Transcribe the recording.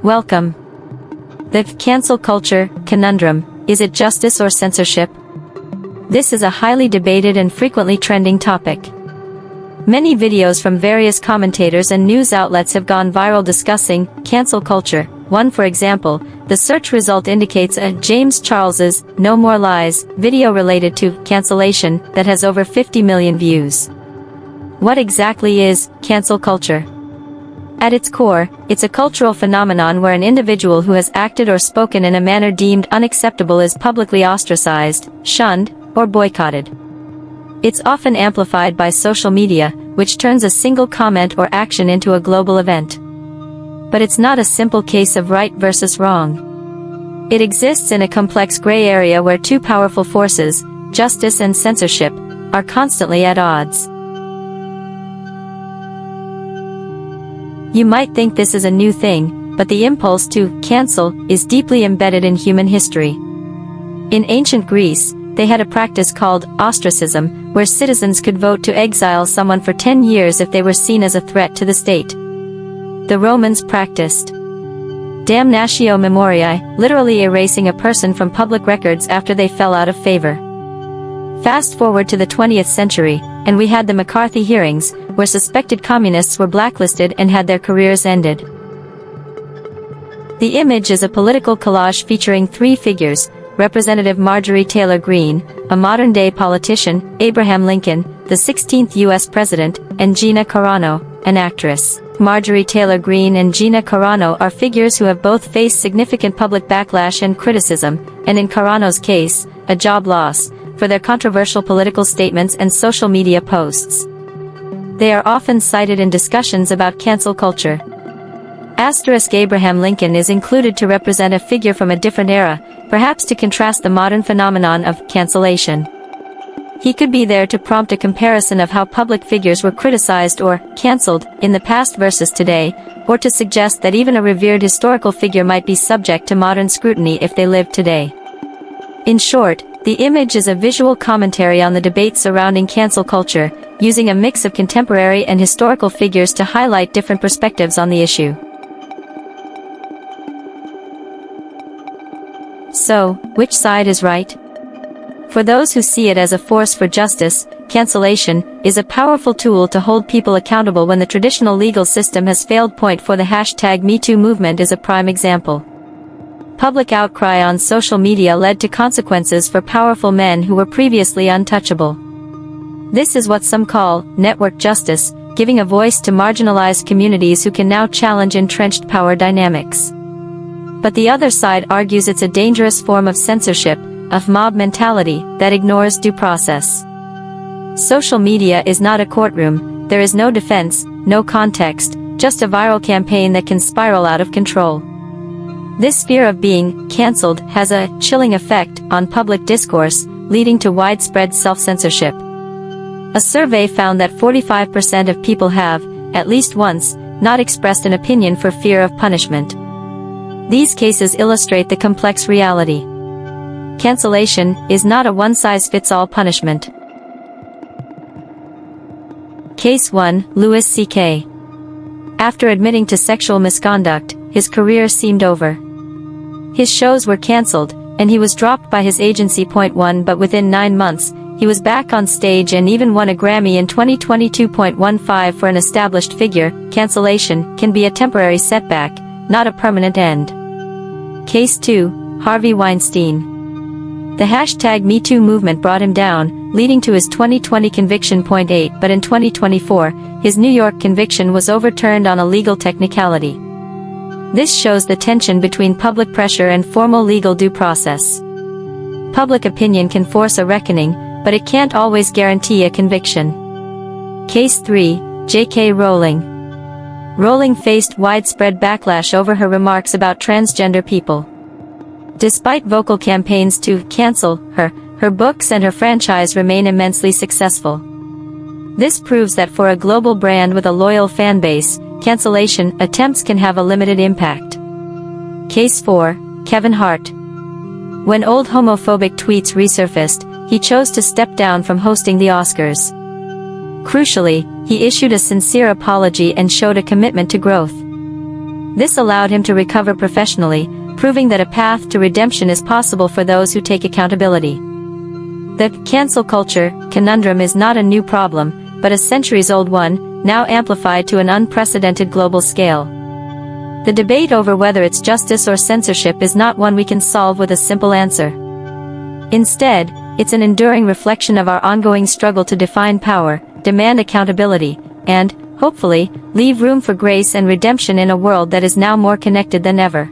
Welcome. The cancel culture conundrum, is it justice or censorship? This is a highly debated and frequently trending topic. Many videos from various commentators and news outlets have gone viral discussing cancel culture. One, for example, the search result indicates a James Charles's No More Lies video related to cancellation that has over 50 million views. What exactly is cancel culture? At its core, it's a cultural phenomenon where an individual who has acted or spoken in a manner deemed unacceptable is publicly ostracized, shunned, or boycotted. It's often amplified by social media, which turns a single comment or action into a global event. But it's not a simple case of right versus wrong. It exists in a complex gray area where two powerful forces, justice and censorship, are constantly at odds. You might think this is a new thing, but the impulse to cancel is deeply embedded in human history. In ancient Greece, they had a practice called ostracism, where citizens could vote to exile someone for 10 years if they were seen as a threat to the state. The Romans practiced damnatio memoriae, literally erasing a person from public records after they fell out of favor. Fast forward to the 20th century, and we had the McCarthy hearings, where suspected communists were blacklisted and had their careers ended. The image is a political collage featuring three figures: Representative Marjorie Taylor Greene, a modern-day politician, Abraham Lincoln, the 16th U.S. President, and Gina Carano, an actress. Marjorie Taylor Greene and Gina Carano are figures who have both faced significant public backlash and criticism, and in Carano's case, a job loss, for their controversial political statements and social media posts. They are often cited in discussions about cancel culture. Abraham Lincoln is included to represent a figure from a different era, perhaps to contrast the modern phenomenon of cancellation. He could be there to prompt a comparison of how public figures were criticized or cancelled in the past versus today, or to suggest that even a revered historical figure might be subject to modern scrutiny if they lived today. In short, the image is a visual commentary on the debate surrounding cancel culture, using a mix of contemporary and historical figures to highlight different perspectives on the issue. So, which side is right? For those who see it as a force for justice, cancellation is a powerful tool to hold people accountable when the traditional legal system has failed. For the #MeToo movement is a prime example. Public outcry on social media led to consequences for powerful men who were previously untouchable. This is what some call network justice, giving a voice to marginalized communities who can now challenge entrenched power dynamics. But the other side argues it's a dangerous form of censorship, of mob mentality, that ignores due process. Social media is not a courtroom, there is no defense, no context, just a viral campaign that can spiral out of control. This fear of being cancelled has a chilling effect on public discourse, leading to widespread self-censorship. A survey found that 45% of people have, at least once, not expressed an opinion for fear of punishment. These cases illustrate the complex reality. Cancellation is not a one-size-fits-all punishment. Case 1, Louis C.K. After admitting to sexual misconduct, his career seemed over. His shows were cancelled, and he was dropped by his agency. 1 But within 9 months, he was back on stage and even won a Grammy in 2022.15 for an established figure. Cancellation can be a temporary setback, not a permanent end. Case 2, Harvey Weinstein. The #MeToo movement brought him down, leading to his 2020 conviction. 8 But in 2024, his New York conviction was overturned on a legal technicality. This shows the tension between public pressure and formal legal due process. Public opinion can force a reckoning, but it can't always guarantee a conviction. Case 3, J.K. Rowling. Rowling faced widespread backlash over her remarks about transgender people. Despite vocal campaigns to cancel her, her books and her franchise remain immensely successful. This proves that for a global brand with a loyal fan base, cancellation attempts can have a limited impact. Case 4, Kevin Hart. When old homophobic tweets resurfaced, he chose to step down from hosting the Oscars. Crucially, he issued a sincere apology and showed a commitment to growth. This allowed him to recover professionally, proving that a path to redemption is possible for those who take accountability. The cancel culture conundrum is not a new problem, but a centuries-old one, now amplified to an unprecedented global scale. The debate over whether it's justice or censorship is not one we can solve with a simple answer. Instead, it's an enduring reflection of our ongoing struggle to define power, demand accountability, and, hopefully, leave room for grace and redemption in a world that is now more connected than ever.